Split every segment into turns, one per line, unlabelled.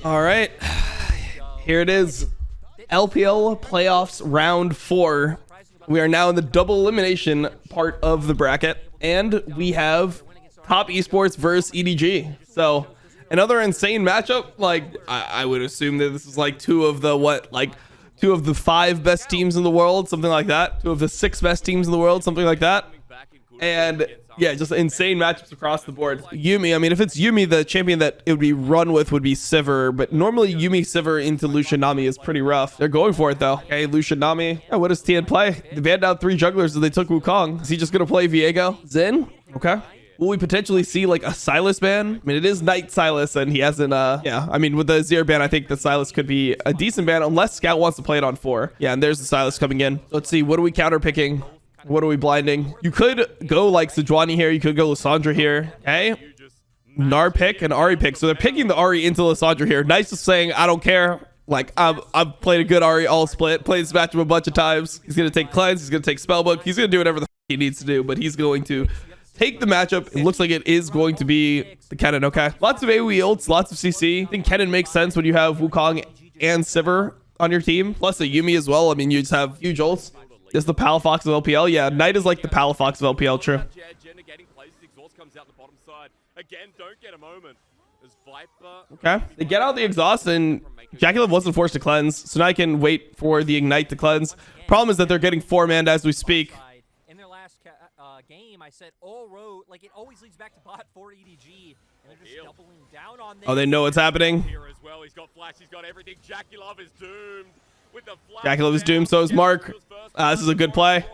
All right, here it is. LPL playoffs round 4. We are now in the double elimination part of the bracket, and we have Top Esports versus EDG. So another insane matchup. Like I would assume that this is like two of the 5 best teams in the world, something like that. 2 of the 6 best teams in the world, something like that. And yeah, just insane matchups across the board. Yuumi, I mean, if it's Yuumi, the champion that it would be run with would be Sivir, but normally Yuumi Sivir into LUCIAN Nami is pretty rough. They're going for it though. Okay, LUCIAN Nami. Yeah, what does TN play? They banned out 3 jugglers and they took Wukong. Is he just gonna play Viego? Zin? Okay. Will we potentially see like a Sylas ban? I mean, it is Knight Sylas, and he hasn't, yeah. I mean, with the Zero ban, I think the Sylas could be a decent ban, unless Scout wants to play it on 4. Yeah, and there's the Sylas coming in. Let's see, what are we counter picking? What are we blinding? You could go like Sejuani here. You could go Lissandra here. Okay. Gnar pick and Ahri pick. So they're picking the Ahri into Lissandra here. Nice is saying, I don't care. Like, I've played a good Ahri all split. Played this matchup a bunch of times. He's going to take Cleanse. He's going to take Spellbook. He's going to do whatever the he needs to do. But he's going to take the matchup. It looks like it is going to be the Kennen. Okay. Lots of AoE ults. Lots of CC. I think Kennen makes sense when you have Wukong and Sivir on your team. Plus a Yuumi as well. I mean, you just have huge ults. Is the Palafox of LPL? Yeah, Knight is like the Palafox of LPL, true. Okay, they get out the exhaust, and Jacqueline wasn't forced to cleanse, so now I can wait for the Ignite to cleanse. Problem is that they're getting 4-manned as we speak.
In their last game, I said all road, like it always leads back to bot for EDG, and they're just doubling down on this.
Oh, they know what's happening.
He's got flash, he's got everything. Jacqueline is doomed.
Jacqueline is doomed, so is Mark. This is a good play.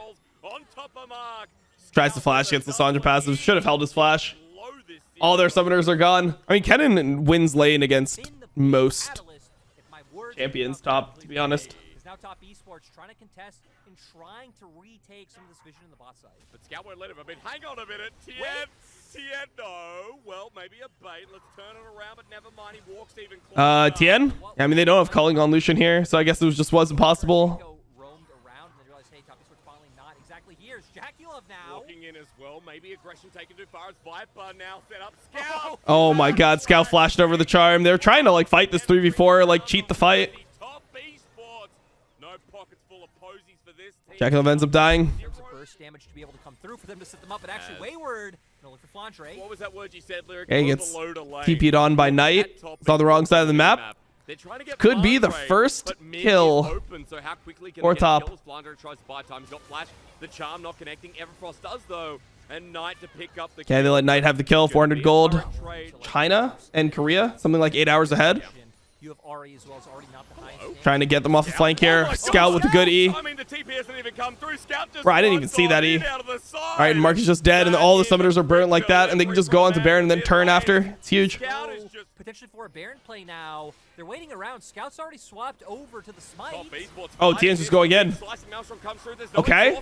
Tries to flash against the Lissandra passive. Should have held his flash. All their summoners are gone. I mean, Kennen wins lane against most champions top, to be honest.
Now Top Esports trying to contest and trying to retake some of this vision in the bot side. But
Scout won't let him. I mean, hang on a minute. Tien, no. Well, maybe a bait. Let's turn it around, but never mind. He walks even closer.
Tien? I mean, they don't have calling on Lucian here, so I guess it just wasn't possible.
Roamed around and they realized, hey, Top Esports finally not exactly here. It's Jacqueline now.
Walking in as well. Maybe aggression taken too far as Viper now set up Scout.
Oh my god, Scout flashed over the charm. They're trying to like fight this 3v4, like cheat the fight.
No pockets full of posies for this team.
Jacqueline ends up dying.
There's a burst damage to be able to come through for them to set them up, but actually Wayward gonna look for Flandre.
What was that word you said, Lyric?
Okay, he gets TP'd on by Knight. It's on the wrong side of the map. Could be the first kill or top.
Tries to buy time. He's got flash. The charm not connecting. Everfrost does though. And Knight to pick up the
Okay, they let Knight have the kill. 400 gold. China and Korea, something like 8 hours ahead.
You have Ahri as well, as already not behind.
Trying to get them off the flank here. Scout with a good E.
I mean, the TP hasn't even come through. Scout just
Bro, I didn't even see that E. All right, Mark is just dead, and all the summoners are burnt like that, and they can just go on to Baron and then turn after. It's huge.
Potentially for a Baron play now. They're waiting around. Scout's already swapped over to the Smite.
Oh, Tien's just going in. Okay.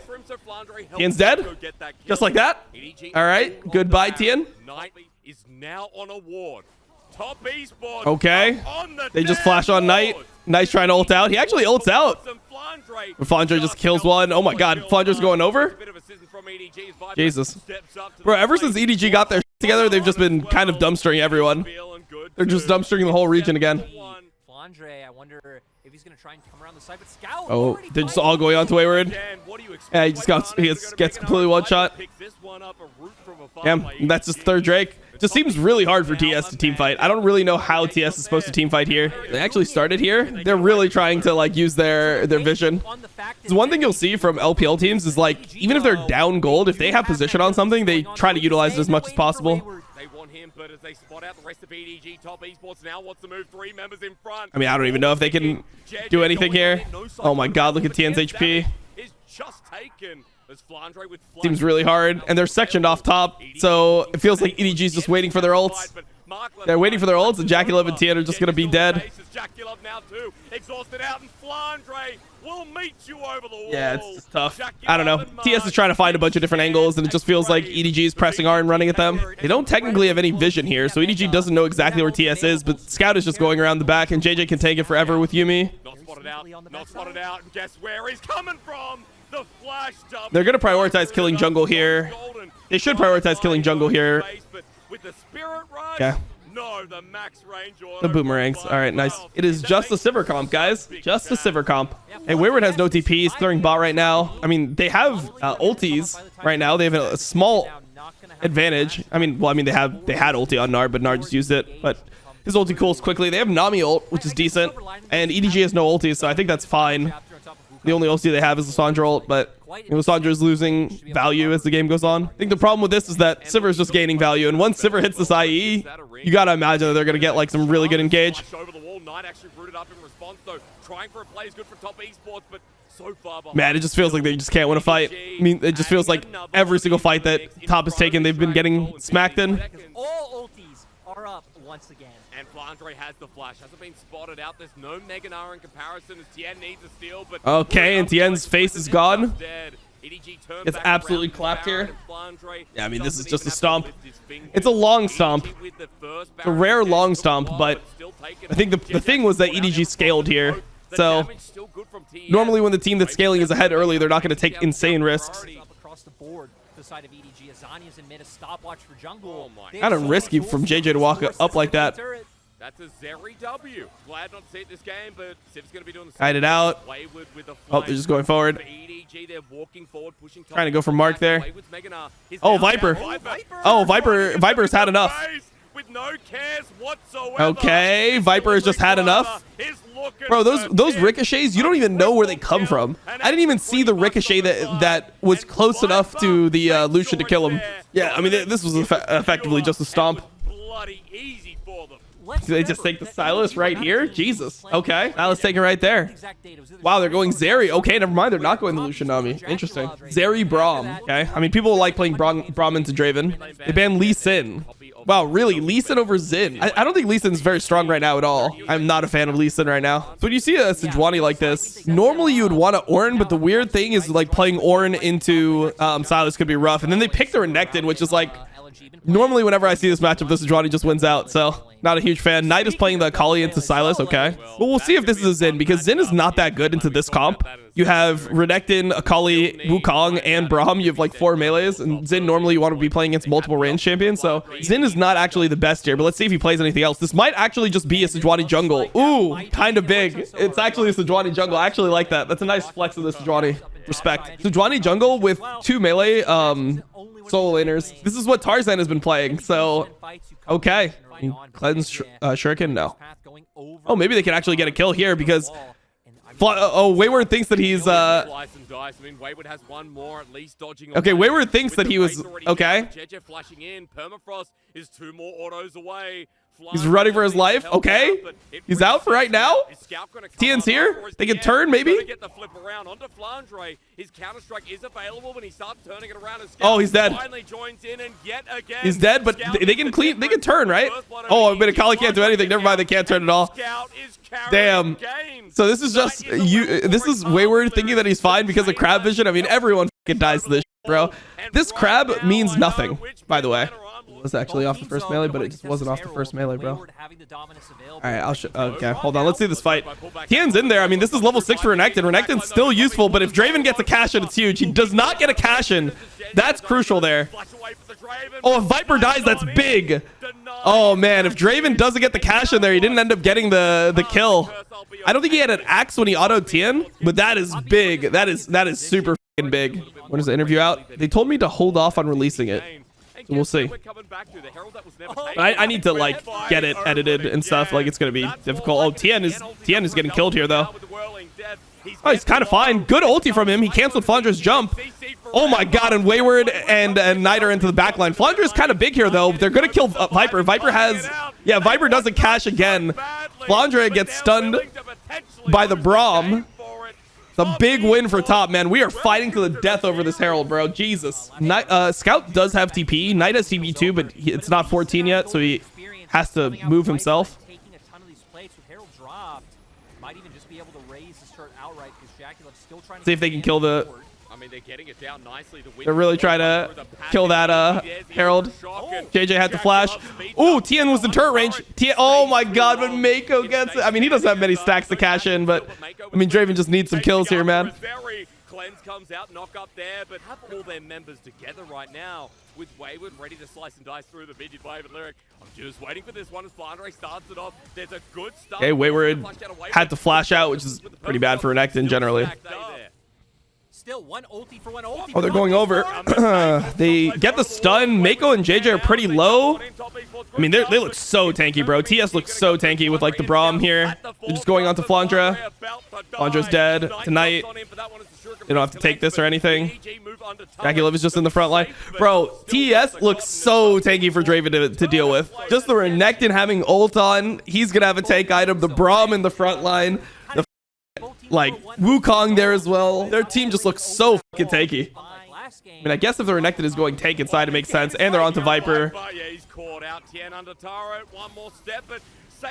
Tien's dead. Just like that. All right. Goodbye, Tien.
Knight is now on a ward. Top Esports.
Okay. They just flash on Knight. Knight's trying to ult out. He actually ults out. But Flandre just kills one. Oh my god. Flandre's going over. Jesus. Bro, ever since EDG got their together, they've just been kind of dumpstering everyone. They're just dumpstering the whole region again.
Flandre, I wonder if he's going to try and come around the side, but Scout.
Oh, they're just all going on to Wayward. Yeah, he just gets completely one shot. Damn, that's his 3rd Drake. Just seems really hard for TS to team fight. I don't really know how TS is supposed to team fight here. They actually started here. They're really trying to like use their vision. So one thing you'll see from LPL teams is like, even if they're down gold, if they have position on something, they try to utilize it as much as possible.
They want him, but as they spot out the rest of EDG, Top Esports now wants to move 3 members in front.
I mean, I don't even know if they can do anything here. Oh my god, look at Tien's HP. Seems really hard, and they're sectioned off top, so it feels like EDG's just waiting for their ults. They're waiting for their ults, and Jacqueline and Tien are just going to be dead. Yeah, it's just tough. I don't know. TS is trying to find a bunch of different angles, and it just feels like EDG is pressing R and running at them. They don't technically have any vision here, so EDG doesn't know exactly where TS is, but Scout is just going around the back, and JJ can take it forever with Yuumi.
Not spotted out, and guess where he's coming from? The flash dump.
They're going to prioritize killing jungle here. They should prioritize killing jungle here. Yeah.
no, the max range
The boomerangs. All right, nice. It is just a Sivir comp, guys. Just a Sivir comp. Hey, Wayward has no TP. He's throwing bot right now. I mean, they have ultis right now. They have a small advantage. I mean, they had ulti on Nard, but Nard just used it. But his ulti cools quickly. They have Nami ult, which is decent. And EDG has no ulti, so I think that's fine. The only ulti they have is Lissandra ult, but Lissandra is losing value as the game goes on. I think the problem with this is that Sivir is just gaining value, and once Sivir hits this IE, you gotta imagine that they're gonna get like some really good engage. Man, it just feels like they just can't win a fight. I mean, it just feels like every single fight that top has taken, they've been getting smacked in.
All ultis are up once again.
And Flandre has the flash. Hasn't been spotted out. There's no Mega Gnar in comparison as Tien needs a steal. But
okay, and Tien's face is gone.
EDG
It's absolutely clapped here. Yeah, I mean, this is just a stomp. It's a long stomp. It's a rare long stomp, but I think the thing was that EDG scaled here. So normally when the team that's scaling is ahead early, they're not going to take insane risks.
Across the board, the side of EDG. Azania's in mid, a stopwatch for jungle.
Kind of risky from JJ to walk up like that.
That's a Zeri W. Glad not to see it this game, but Siv's going to be doing the same.
Guide it out. Oh, they're just going forward.
EDG, they're walking forward, pushing
trying to go for Mark there. Oh, Viper. Oh, Viper's had enough.
With no cares whatsoever.
Okay, Viper has just had enough. Bro, those ricochets, you don't even know where they come from. I didn't even see the ricochet that was close enough to the Lucian to kill him. Yeah, I mean, this was effectively just a stomp.
Bloody easy for them.
Do they just take the Silas right here? Jesus. Okay, now let's take it right there. Wow, they're going Zeri. Okay, never mind. They're not going the Lucian Nami. Interesting. Zeri Braum. Okay, I mean, people like playing Braum into Draven. They banned Lee Sin. Wow, really? Lee Sin over Xin? I don't think Lee Sin's very strong right now at all. I'm not a fan of Lee Sin right now. So when you see a Sejuani like this, normally you would want to Ornn, but the weird thing is like playing Ornn into Silas could be rough. And then they pick the Renekton, which is like, normally whenever I see this matchup, the Sejuani just wins out. So not a huge fan. Knight is playing the Akali into Silas. Okay. Well, we'll see if this is a Xin, because Xin is not that good into this comp. You have Renekton, Akali, Wukong, and Braum. You have like 4 melees, and Xin normally you want to be playing against multiple range champions. So Xin is not actually the best here, but let's see if he plays anything else. This might actually just be a Sejuani jungle. Ooh, kind of big. It's actually a Sejuani jungle. I actually like that. That's a nice flex of the Sejuani. Respect. Sejuani jungle with 2 melee solo laners. This is what Tarzan has been playing. So, okay. Cleanse Shuriken? No. Oh, maybe they can actually get a kill here because... Wayward thinks that he's okay, Wayward thinks that he was okay. He's running for his life. Okay, he's out for right now. Tien's here. They can turn maybe. Oh, he's dead. He's dead, but they can clean. They can turn, right? Oh, but Akali can't do anything. Never mind, they can't turn at all. Damn. So this is just you. This is Wayward thinking that he's fine because of crab vision. I mean, everyone fucking dies to this, bro. This crab means nothing, by the way. It was actually off the first melee, but it just wasn't off the first melee, bro. All right, I'll show. Okay, hold on. Let's see this fight. Tien's in there. I mean, this is level 6 for Renekton. Renekton's still useful, but if Draven gets a cash in, it's huge. He does not get a cash in. That's crucial there. Oh, if Viper dies, that's big. Oh man, if Draven doesn't get the cash in there, he didn't end up getting the kill. I don't think he had an axe when he autoed Tien, but that is big. That is super fucking big. When is the interview out? They told me to hold off on releasing it. So we'll see. I need to like get it edited and stuff. Like it's gonna be difficult. Oh, Tien is getting killed here though. Oh, he's kind of fine. Good ulti from him. He canceled Flandra's jump. Oh my god, and Wayward and Knight are into the backline. Flandra's kind of big here though. They're gonna kill Viper. Viper has, yeah, Viper doesn't cash again. Flandra gets stunned by the Braum. It's a big win for top, man. We are fighting to the death over this Herald, bro. Jesus. Scout does have TP. Knight has TP too, but it's not 14 yet, so he has to move himself. See if they can kill the... They're really trying to kill that Herald. JJ had the flash. Ooh, Tien was in turret range. Oh my god, but Mako gets it. I mean, he doesn't have many stacks to cash in, but I mean, Draven just needs some kills here, man.
Cleanse comes out, knock up there, but have all their members together right now with Wayward ready to slice and dice through the mid wave and Lyric. I'm just waiting for this one as Flandre starts it off. There's a good start.
Okay, Wayward had to flash out, which is pretty bad for Renekton generally.
Still one ulti for one ulti.
Oh, they're going over. They get the stun. Mako and JJ are pretty low. I mean, they look so tanky, bro. TS looks so tanky with like the Braum here. They're just going on to Flandre. Flandra's dead tonight. They don't have to take this or anything. JackeyLiv is just in the front line. Bro, TES looks so tanky for Draven to deal with. Just the Renekton having ult on. He's going to have a tank item. The Braum in the front line. The like Wukong there as well. Their team just looks so fucking tanky. I mean, I guess if the Renekton is going tank inside, it makes sense. And they're on to Viper. Oh,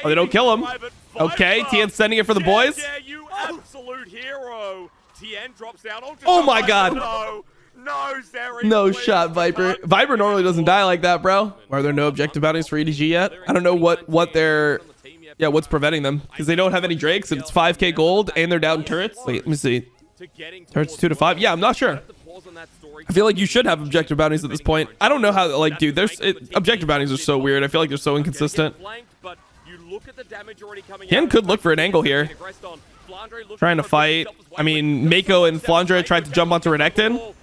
they don't kill him. Okay, Tien's sending it for the boys.
You absolute hero. Tien drops down.
Oh my god. No shot, Viper.
Viper
Viper normally doesn't die like that, bro. Are there no objective bounties for EDG yet? I don't know what they're... Yeah, what's preventing them? Because they don't have any Drakes, and it's 5k gold, and they're down turrets. Wait, let me see. Turrets 2 to 5. Yeah, I'm not sure. I feel like you should have objective bounties at this point. I don't know how, like, dude, objective bounties are so weird. I feel like they're so inconsistent. Ken could look for an angle here. Trying to fight. I mean, Mako and Flandre tried to jump onto Renekton.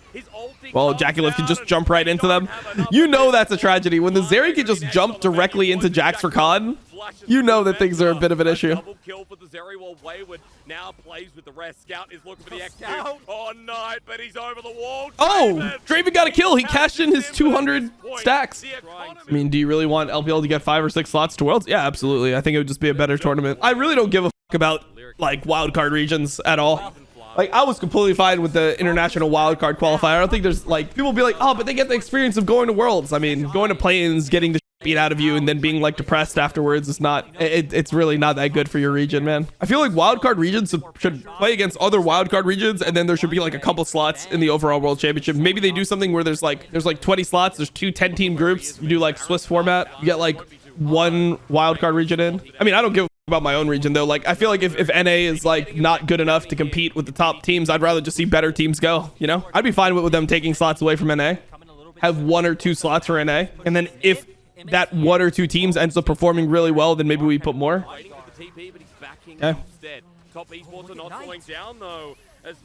Well, JackeyLiv can just jump right into them. You know that's a tragedy. When the Zeri can just jump directly into Jax for Con, you know that things are a bit of an issue.
Double kill for the Zeri while Wayward now plays with the rest. Scout is looking for the execute. Oh, night, but he's over the wall.
Oh, Draven got a kill. He cashed in his 200 stacks. I mean, do you really want LPL to get 5 or 6 slots to Worlds? Yeah, absolutely. I think it would just be a better tournament. I really don't give a fuck about like wildcard regions at all. Like, I was completely fine with the international wildcard qualifier. I don't think there's like, people be like, oh, but they get the experience of going to Worlds. I mean, going to play-ins, getting the beat out of you, and then being like depressed afterwards is not, it's really not that good for your region, man. I feel like wildcard regions should play against other wildcard regions, and then there should be like a couple slots in the overall World Championship. Maybe they do something where there's like 20 slots, there's 2 10-team groups. You do like Swiss format, you get like 1 wildcard region in. I mean, I don't give a about my own region though. Like, I feel like if NA is like not good enough to compete with the top teams, I'd rather just see better teams go, you know? I'd be fine with them taking slots away from NA, have 1 or 2 slots for NA, and then if that 1 or 2 teams ends up performing really well, then maybe we put more. Okay.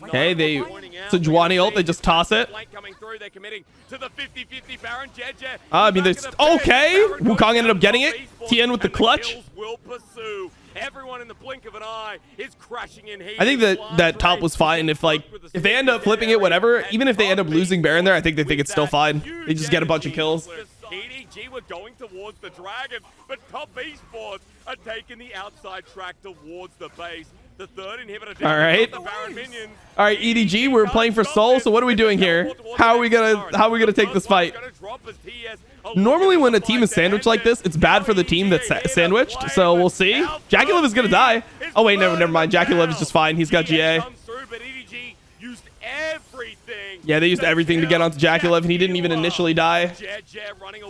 Okay, Sejuani ult, they just toss it. I mean, there's... Okay! Wukong ended up getting it. Tien with the clutch.
Everyone in the blink of an eye is crashing in heat.
I think that top was fine. If they end up flipping it, whatever, even if they end up losing Baron there, I think they think it's still fine. They just get a bunch of kills.
EDG were going towards the dragon, but Top Esports are taking the outside track towards the base. The third inhibitor down.
All right. All right, EDG, we're playing for Soul, so what are we doing here? How are we gonna take this fight? Normally when a team is sandwiched like this, it's bad for the team that's sandwiched, so we'll see. JackeyLiv is gonna die. Oh wait, never mind. JackeyLiv is just fine. He's got GA. Yeah, they used everything to get onto JackeyLiv, and he didn't even initially die.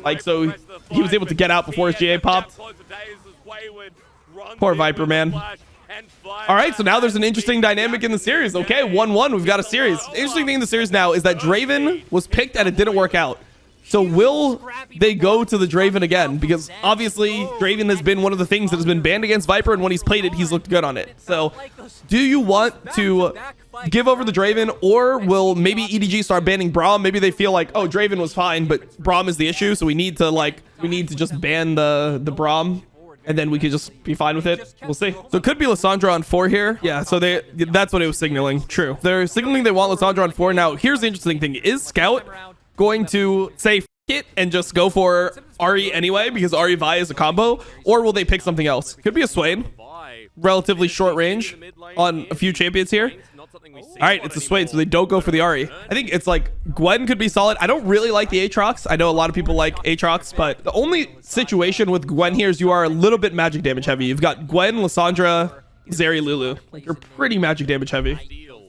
Like, so he was able to get out before his GA popped. Poor Viper, man. All right, so now there's an interesting dynamic in the series. Okay, 1-1, we've got a series. The interesting thing in the series now is that Draven was picked and it didn't work out. So will they go to the Draven again? Because obviously Draven has been one of the things that has been banned against Viper, and when he's played it, he's looked good on it. So do you want to give over the Draven, or will maybe EDG start banning Braum? Maybe they feel like, oh, Draven was fine, but Braum is the issue, so we need to just ban the Braum, and then we could just be fine with it. We'll see. So it could be Lissandra on 4 here. Yeah, so that's what it was signaling. True. They're signaling they want Lissandra on 4. Now, here's the interesting thing. Is Scout going to say f it and just go for Ahri anyway, because Ahri Vi is a combo, or will they pick something else? Could be a Swain. Relatively short range on a few champions here. All right, it's a Swain, so they don't go for the Ahri. I think it's like Gwen could be solid. I don't really like the Aatrox. I know a lot of people like Aatrox, but the only situation with Gwen here is you are a little bit magic damage heavy. You've got Gwen, Lissandra, Zeri, Lulu. Like, you're pretty magic damage heavy.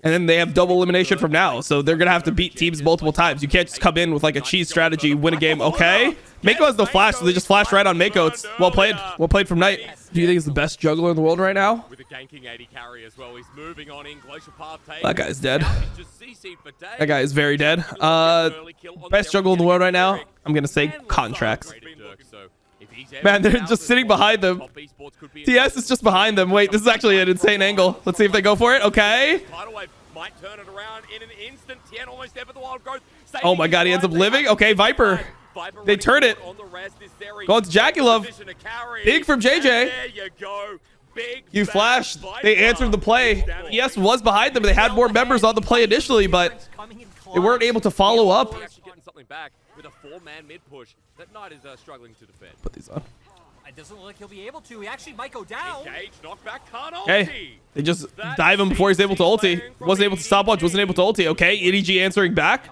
And then they have double elimination from now, so they're gonna have to beat teams multiple times. You can't just come in with like a cheese strategy, win a game. Okay, Mako has no flash, so they just flash right on Mako. It's well played. Well played from Knight. Do you think he's the best juggler in the world right now?
With a ganking 80 carry as well. He's moving on in. Glacial Path takes.
That guy's dead.
He's just CC'd for days.
That guy is very dead. Best juggler in the world right now, I'm going to say Contracts. Man, they're just sitting behind them. TS is just behind them. Wait, this is actually an insane angle. Let's see if they go for it. Okay.
Might turn it around in an instant. Tien almost there for the wild growth.
Oh my god, he ends up living. Okay, Viper. They turn it. Going to JackieLove. Big from JJ.
There you go. Big
you flashed. They answered the play. TS was behind them. They had more members on the play initially, but they weren't able to follow up.
Getting something back with a 4-man mid push that Knight is struggling to defend.
Put these on.
It doesn't look like he'll be able to. He actually might go down.
Engage, knockback, can't ulti.
Okay. They just dive him before he's able to ulti. Wasn't able to stopwatch, wasn't able to ulti. Okay, EDG answering back.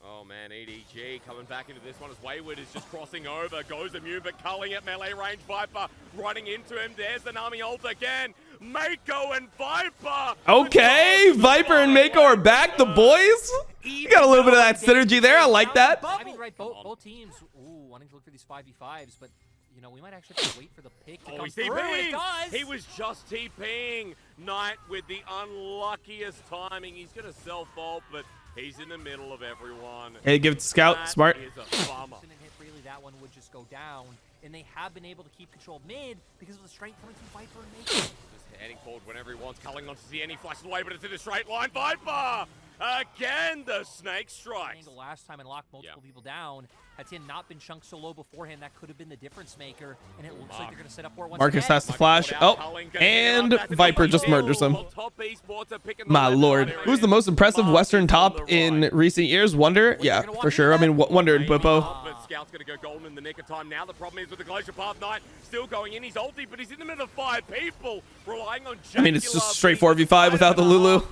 Oh man, EDG coming back into this one as Wayward is just crossing over. Goes immune, but culling at melee range. Viper running into him. There's the Nami ult again. Mako and Viper.
Okay, Viper and Mako are back. The boys. You got a little bit of that synergy there. I like that.
I mean, right, both teams wanting to look for these 5v5s, but you know, we might actually have to wait for the pick to come through, and it does.
He was just TPing. Knight with the unluckiest timing. He's going to self-ult, but he's in the middle of everyone.
Hey, give it to Scout.
That
Smart.
Is a bummer.
Really, that one would just go down, and they have been able to keep control mid because of the strength coming from Viper and Mako.
Just heading forward whenever he wants. Culling on to see any flashes away, but it's in a straight line. Viper! Again, the snake strikes.
Last time and locked multiple people down. Had Tien not been chunked so low beforehand, that could have been the difference maker. And it looks like they're going to set up for it once
Marcus
again.
has to flash. Oh, and Viper just murders him. My lord. Who's the most impressive Western top in recent years? Wonder? Yeah, for sure. I mean, Wonder and Bwipo.
Scout's going to go golden in the nick of time. Now the problem is with the Glacial Path Knight still going in. He's ulti, but he's in the middle of 5 people, relying on
I mean, it's just straight 4v5 without the Lulu.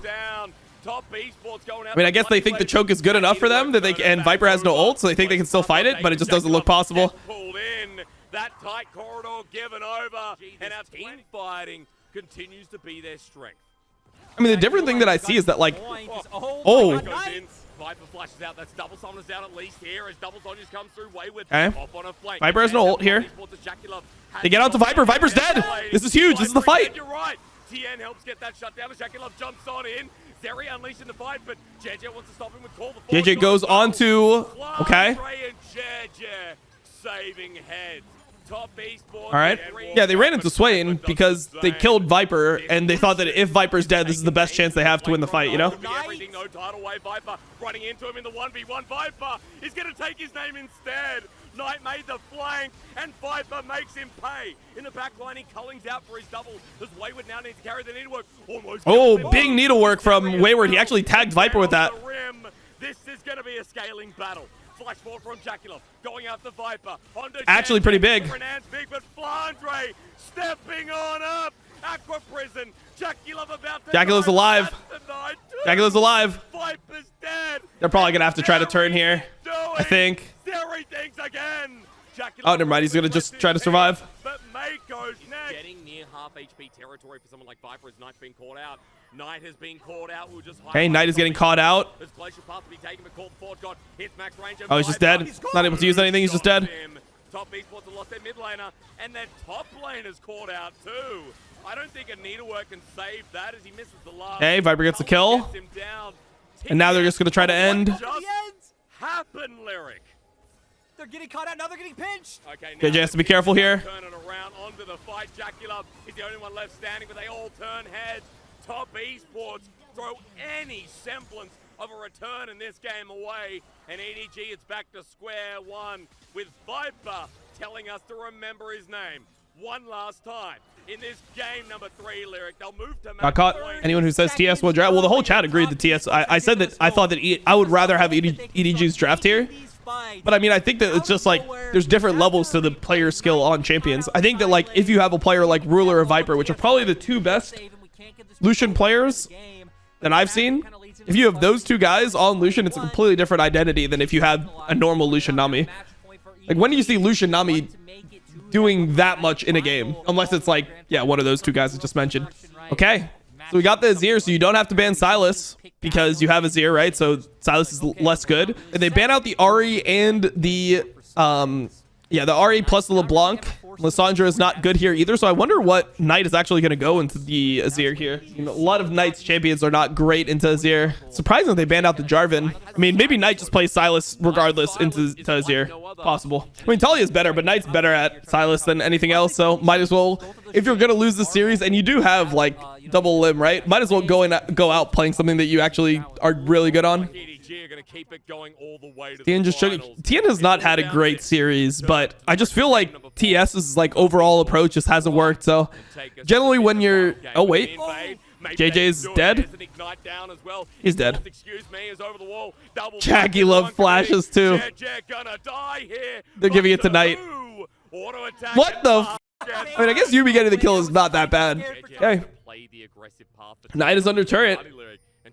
I mean, I guess they think the choke is good enough for them that they and Viper has no ult, so they think they can still fight it, but it just doesn't look possible.
Pulled in, that tight corridor given over, and our team fighting continues to be their strength.
I mean, the different thing that I see is that, like,
Viper flashes out. That's double summoners out at least here as double Sonya's come through. Wayward
off
on a flank.
Viper has no ult here. They get out to Viper. Viper's dead. This is huge. This is the fight.
You're right. Tien helps get that shut down as JackieLove jumps on in. Zeri unleashing the fight, but JJ wants to stop him with call.
JJ goes on to... Okay.
And JJ saving heads. Top esports.
All right. Yeah, they ran into Swain because they killed Viper, and they thought that if Viper's dead, this is the best chance they have to win the fight, you know?
Everything, no tidal wave. Viper running into him in the 1v1. Viper is going to take his name instead. Knight made the flank, and Viper makes him pay. In the back line, he cullings out for his double. Does Wayward now need to carry the needlework?
Oh, big needlework from Wayward. He actually tagged Viper with that.
This is going to be a scaling battle. Flash forward from JackieLove, going after Viper.
Actually pretty big.
Big, but Flandre stepping on up. Aqua Prison. JackieLove about to...
JackieLove's alive. JackieLove's alive.
Viper's dead.
They're probably going to have to try to turn here, I think.
Everything's again.
Oh, never mind. He's going to just try to survive.
But Mako's next. Getting near half HP territory for someone like Viper as Knight's been caught out. Knight has been caught out. We'll just
hey, Knight is getting caught out. Oh, he's just dead. Not able to use anything. He's just dead.
Top esports have lost their mid laner, and their top lane is caught out too. I don't think a needlework can save that as he misses the last.
Hey, Viper gets the kill. And now they're just going to try to end.
Just happened, Lyric.
They're getting caught out. Now they're getting pinched.
Okay,
JJ has to be careful here.
Turn it around onto the fight. JackieLove is the only one left standing, but they all turn heads. Top esports throw any semblance of a return in this game away, and EDG it's back to square one with Viper telling us to remember his name one last time in this game number 3. Lyric, they'll move to
got caught. Anyone who says TS will draft, well, the whole chat agreed that TS. I said that I thought that I would rather have EDG's draft here. But I mean, I think that it's just like there's different levels to the player skill on champions. I think that, like, if you have a player like Ruler or Viper, which are probably the 2 best Lucian players that I've seen, if you have those 2 guys on Lucian, it's a completely different identity than if you have a normal Lucian Nami. Like, when do you see Lucian Nami doing that much in a game? Unless it's like, yeah, one of those 2 guys I just mentioned. Okay, so we got the Azir, so you don't have to ban Sylas because you have Azir, right? So Sylas is less good. And they ban out the Ahri and the Yeah, the RE plus the LeBlanc. Lissandra is not good here either, so I wonder what Knight is actually going to go into the Azir here. You know, a lot of Knight's champions are not great into Azir. Surprisingly, they banned out the Jarvan. I mean, maybe Knight just plays Sylas regardless into Azir. Possible. I mean, Talia is better, but Knight's better at Sylas than anything else, so might as well, if you're going to lose the series, and you do have, like, double limb, right? Might as well go out playing something that you actually are really good on. Tien just showed Tien has not had a great series, but I just feel like TS's like overall approach just hasn't worked. So generally when you're wait, JJ's dead. He's dead. Jackie Love flashes too. They're giving it to Knight. What the I mean, I guess Yubi getting the kill is not that bad. Okay. Knight is under turret.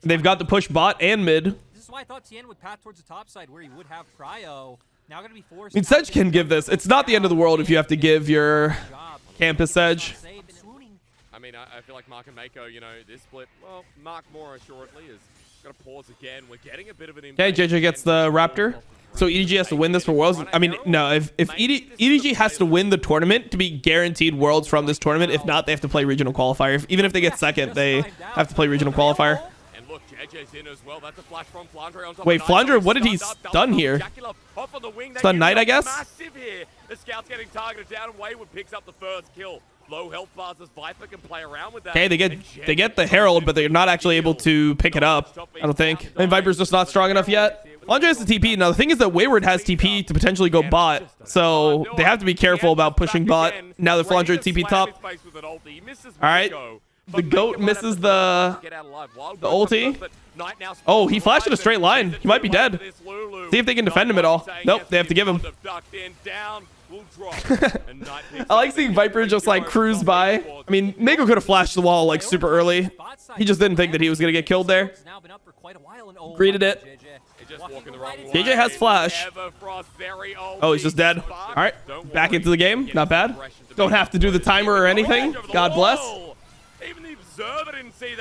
They've got the push bot and mid.
This is why I thought Tien would path towards the top side where he would have cryo. Now gonna be forced.
I mean, Sedge can give this. It's not the end of the world if you have to give your campus Sedge.
I mean, I feel like Mark and Mako, you know, this split, well, Mark more assuredly is going to pause again. We're getting a bit of an impact.
Okay, JJ gets the Raptor. So EDG has to win this for Worlds. I mean, no, if EDG has to win the tournament to be guaranteed Worlds from this tournament. If not, they have to play regional qualifier. Even if they get second, they have to play regional qualifier. Wait, Flandre, what did he stun here? Stun Knight, I guess?
The scout's getting targeted down. Wayward picks up the first kill. Low health bars as Viper can play around with that.
Okay, they get the Herald, but they're not actually able to pick it up, I don't think. And Viper's just not strong enough yet. Flandre has the TP. Now, the thing is that Wayward has TP to potentially go bot, so they have to be careful about pushing bot now that Flandre TP top. All right. The GOAT misses the ulti. Oh, he flashed in a straight line. He might be dead. See if they can defend him at all. Nope, they have to give him. I like seeing Viper just like cruise by. I mean, Mako could have flashed the wall like super early. He just didn't think that he was going to get killed there. Greeted it. JJ has flash. Oh, he's just dead. All right, back into the game. Not bad. Don't have to do the timer or anything. God bless.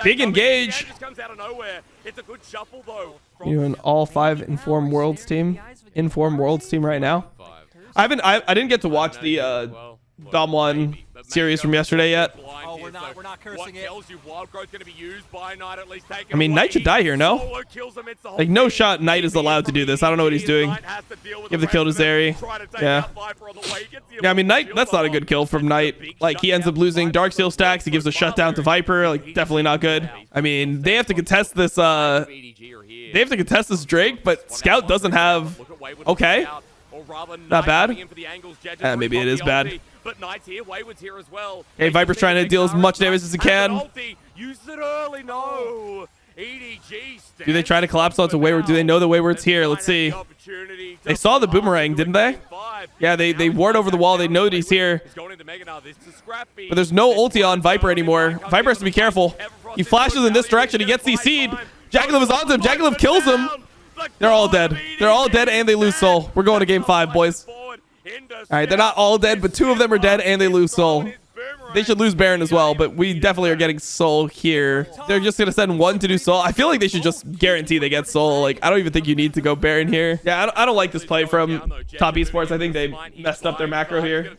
Big engage. You an all 5 Inform Worlds team. Inform Worlds team right now. I didn't get to watch the Dom 1 series from yesterday yet.
Oh, we're not cursing it.
I mean, Knight should die here, no? Like, no shot Knight is allowed to do this. I don't know what he's doing. Give the kill to Zeri. Yeah. Yeah, I mean, Knight, that's not a good kill from Knight. Like, he ends up losing Darksteel stacks. He gives a shutdown to Viper. Like, definitely not good. I mean, they have to contest this, Drake, but Scout doesn't have... Okay. Not bad. Maybe it is bad. Hey, Viper's trying to deal as much damage as he can. Do they try to collapse onto Wayward? Do they know that Wayward's here? Let's see. They saw the boomerang, didn't they? Yeah, they ward over the wall. They know that he's here. But there's no ulti on Viper anymore. Viper has to be careful. He flashes in this direction. He gets CC'd. Jackalov is onto him. Jackalov kills him. They're all dead. They're all dead and they lose soul. We're going to game 5, boys. All right, they're not all dead, but 2 of them are dead and they lose soul. They should lose Baron as well, but we definitely are getting soul here. They're just going to send 1 to do soul. I feel like they should just guarantee they get soul. Like, I don't even think you need to go Baron here. Yeah, I don't like this play from Top Esports. I think they messed up their macro here.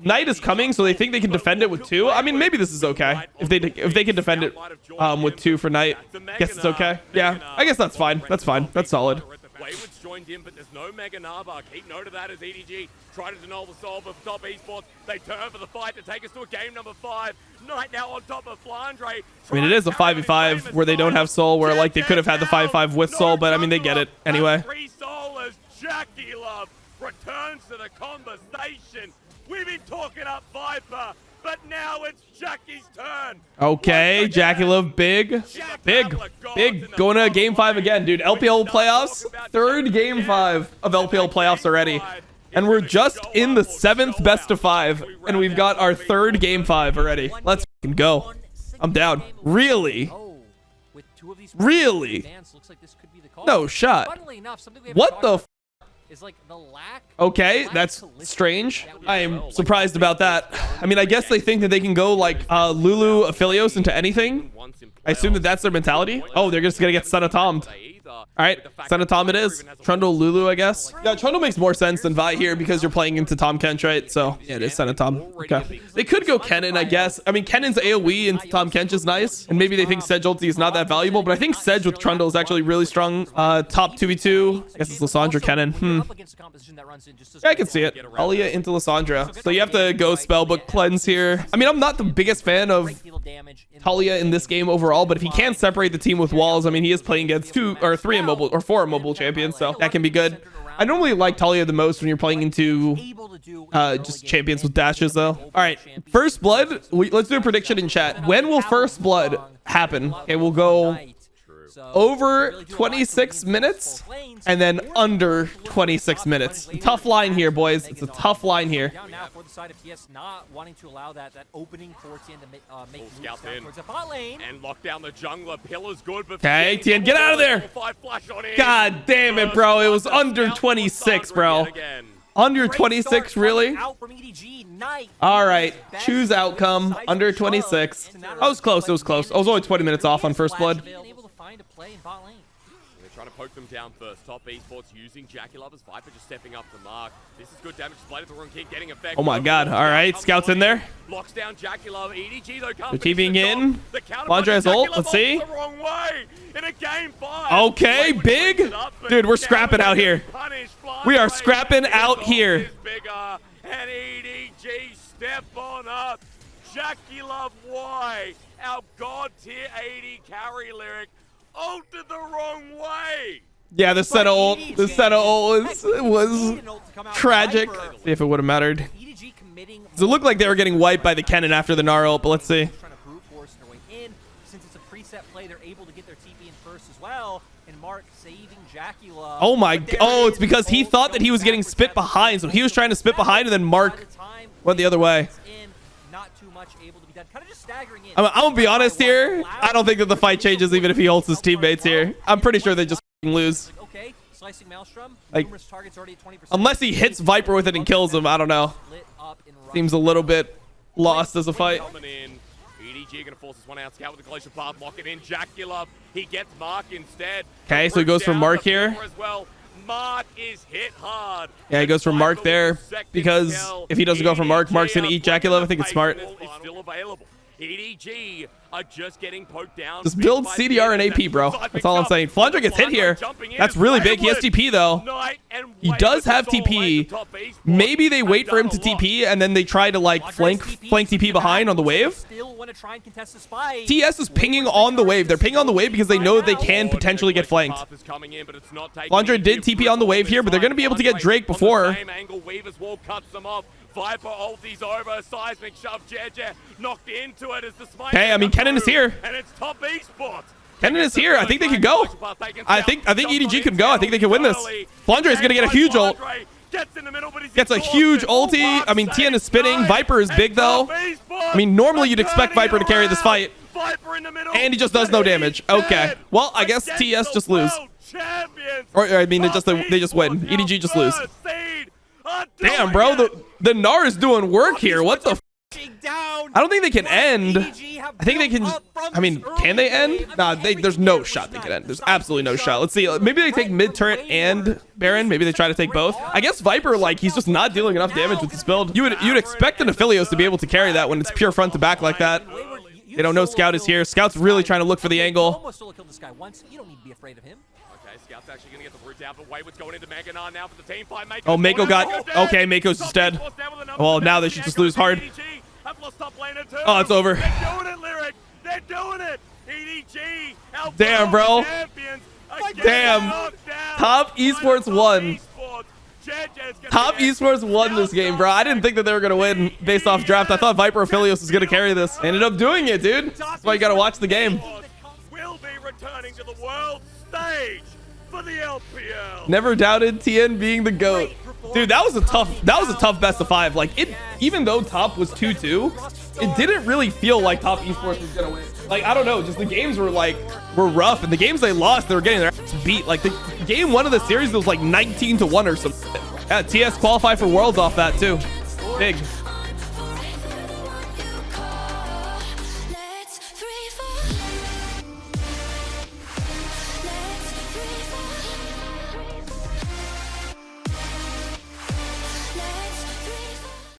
Knight is coming, so they think they can defend it with 2. I mean, maybe this is okay. If they can defend it with 2 for Knight, guess it's okay. Yeah, I guess that's fine. That's fine. That's solid.
Wayward's joined in, but there's no Mega Narbar. Keep note of that as EDG try to deny the soul of Top Esports. They turn for the fight to take us to a game number 5. Knight now on top of Flandre.
I mean, it is a 5v5 where they don't have soul, where like they could have had the 5v5 with soul, but I mean, they get it anyway.
Jackie Love returns to the conversation. We've been talking up Viper, but now it's Jackie's turn.
Okay, Jackie Love, big. Going to game 5 again, dude. LPL playoffs, 3rd game 5 of LPL playoffs already. And we're just in the 7th best of 5, and we've got our 3rd game 5 already. Let's fucking go. I'm down. Really? Really? No shot. What the f? Okay, that's strange. I am surprised about that. I mean, I guess they think that they can go like Lulu Aphelios into anything. I assume that that's their mentality. Oh, they're just gonna get Sunatomed. All right, Senatom it is. Trundle Lulu, I guess. Yeah, Trundle makes more sense than Vi here because you're playing into Tom Kench, right? So yeah, it is Senatom. Okay. They could go Kennen, I guess. I mean, Kennen's AoE into Tom Kench is nice. And maybe they think Sedge ulti is not that valuable, but I think Sedge with Trundle is actually really strong. Top 2v2. I guess it's Lysandra Kennen. Yeah, I can see it. Alia into Lysandra. So you have to go Spellbook Cleanse here. I mean, I'm not the biggest fan of Talia in this game overall, but if he can separate the team with walls, I mean, he is playing against 2 or 3 immobile or 4 immobile champions, so that can be good. I normally like Talia the most when you're playing into just champions with dashes, though. All right, first blood. Let's do a prediction in chat. When will first blood happen? Okay, we'll go over 26 minutes and then under 26 minutes. Tough line here, boys. It's a tough line here.
Now for the side of TS not wanting to allow that opening for Tien to make moves
Scout
down
in.
towards the bot lane.
And lock down the jungler. Pillar's good, but
Okay, Tien, get out of there. God damn it, bro. It was under 26, bro. Under 26, really?
Out from EDG. Night.
All right, choose outcome. Under 26. I was close. It was close. I was only 20 minutes off on first blood.
Able to find a play in bot lane.
They're trying to poke them down first. Top esports using Jackie Lovers. Viper just stepping up to mark. This is good damage. Split the wrong king, getting effect.
Oh my god. All right, Scout's in there.
Locks down Jackie Love. EDG though comes.
They're TVing in. Flandre has ult. Let's see.
The wrong way in a game 5.
Okay, big. Dude, we're scrapping out here. We are scrapping out here.
Bigger, and EDG step on up. Jackie Love Y, our god tier 80 carry lyric, ulted the wrong way.
Yeah, the Senna ult. The Senna ult was tragic. See if it would have mattered. Does it look like they were getting wiped by the Kennen after the Gnar ult, but let's see.
Trying to brute force their way in. Since it's a preset play, they're able to get their TP in first as well. And Mark saving Jackie Love.
Oh my, oh, it's because he thought that he was getting spit behind, so he was trying to spit behind, and then Mark went the other way.
Not too much able to be done. Kind of just staggering in.
I'm gonna be honest here. I don't think that the fight changes even if he holds his teammates here. I'm pretty sure they just lose.
Okay, slicing Maelstrom.
Like,
Numerous targets already at 20%.
unless he hits Viper with it and kills him, I don't know. Seems a little bit lost as a fight.
EDG gonna force this one out. Scout with the Glacial Path, lock it in. Jackie Love, he gets Mark instead.
Okay, so he goes for Mark here.
As well. Mark is hit hard.
Yeah, he goes for Mark there because if he doesn't go for Mark, Mark's gonna eat Jackie Love. I think it's smart.
It's still available. EDG are just getting poked down.
Just build CDR and AP, bro. That's all I'm saying. Flandre gets hit here. That's really big. He has TP, though. He does have TP. Maybe they wait for him to TP, and then they try to, like, flank TP behind on the wave. TS is pinging on the wave. They're pinging on the wave because they know that they can potentially get flanked. Flandre did TP on the wave here, but they're going to be able to get Drake before.
Viper ulti's over, seismic shove, JJ knocked into it as the smite.
Hey, I mean, Kennen is here.
And it's top esports.
Kennen is here. I think they could go. I think EDG could go. I think they can win this. Flandre is going to get a huge ult. Gets a huge ulti. I mean, Tien is spinning. Viper is big, though. I mean, normally you'd expect Viper to carry this fight. And he just does no damage. Okay. Well, I guess TS just lose. Or, I mean, they just win. EDG just lose. Damn, bro. The Gnar is doing work here. What the f? I don't think they can end. I think they can. I mean, can they end? Nah, there's no shot they can end. There's absolutely no shot. Let's see. Maybe they take mid turret and Baron. Maybe they try to take both. I guess Viper, like, he's just not dealing enough damage with this build. You'd expect an Aphelios to be able to carry that when it's pure front to back like that. They don't know Scout is here. Scout's really trying to look for the angle.
Almost killed this guy once. You don't need to be afraid of him.
Scout's actually going to get the root down, but Wayward's going into Mega now for the team fight.
Oh, Mako got... Okay, Mako's just dead. Well, now they should just lose hard. Oh, it's over.
They're doing it, Lyric. They're doing it. EDG.
Damn, bro. Damn. Top Esports won. Top Esports won this game, bro. I didn't think that they were going to win based off draft. I thought Viper Aphelios was going to carry this. Ended up doing it, dude. That's why you got to watch the game.
Will be returning to the world stage for the LPL.
Never doubted Tien being the GOAT. Dude, that was a tough best of 5. Like, even though top was 2-2, it didn't really feel like Top Esports was gonna win. Like, I don't know, just the games were rough, and the games they lost, they were getting their ass beat. Like, the game 1 of the series was like 19-1 or something. Yeah, TS qualified for Worlds off that too. Big.